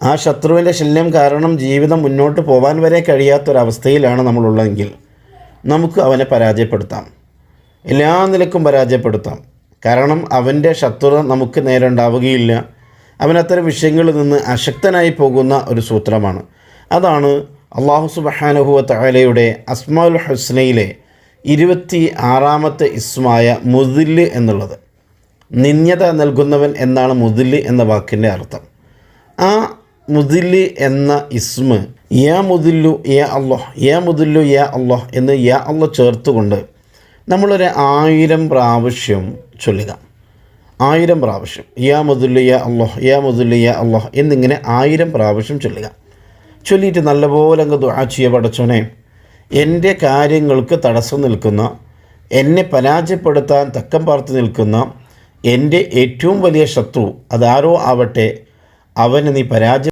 ആ ശത്രുവിൻ്റെ ശല്യം കാരണം ജീവിതം മുന്നോട്ട് പോകാൻ വരെ കഴിയാത്തൊരവസ്ഥയിലാണ് നമ്മളുള്ളതെങ്കിൽ നമുക്ക് അവനെ പരാജയപ്പെടുത്താം, എല്ലാ നിലക്കും പരാജയപ്പെടുത്താം. കാരണം അവൻ്റെ ശത്രുത നമുക്ക് നേരെ ഉണ്ടാവുകയില്ല. അവനത്തരം വിഷയങ്ങളിൽ നിന്ന് അശക്തനായി പോകുന്ന ഒരു സൂത്രമാണ്. അതാണ് അല്ലാഹു സുബ്ഹാനഹു വ തആലയുടെ അസ്മാഉൽ ഹുസ്നയിലെ 26ാമത്തെ ഇസ്മായ മുദില്ല് എന്നുള്ളത്. നിന്യത നൽകുന്നവൻ എന്നാണ് മുദില്ല് എന്ന വാക്കിൻ്റെ അർത്ഥം. ആ മുദില്ല് എന്ന ഇസ്മ യാ മുദില്ലു യാ അല്ലാഹ്, യാ മുദില്ലു യാ അല്ലാഹ് എന്ന് യാ അല്ലാഹ് ചേർത്തുകൊണ്ട് നമ്മളൊരു 1000 പ്രാവശ്യം ചൊല്ലുക. 1000 പ്രാവശ്യം യാ മുദില്ലു യാ അല്ലാഹ്, യാ മുദില്ലു യാ അല്ലാഹ് എന്നിങ്ങനെ 1000 പ്രാവശ്യം ചൊല്ലുക. ചൊല്ലിയിട്ട് നല്ലപോലെ അങ്ങ് ദുആ ചെയ്യുക. പടച്ചോനെ, എൻ്റെ കാര്യങ്ങൾക്ക് തടസ്സം നിൽക്കുന്ന, എന്നെ പരാജയപ്പെടുത്താൻ തക്കം പാർത്ത് നിൽക്കുന്ന എൻ്റെ ഏറ്റവും വലിയ ശത്രു അതാരോ ആവട്ടെ, അവനെ നീ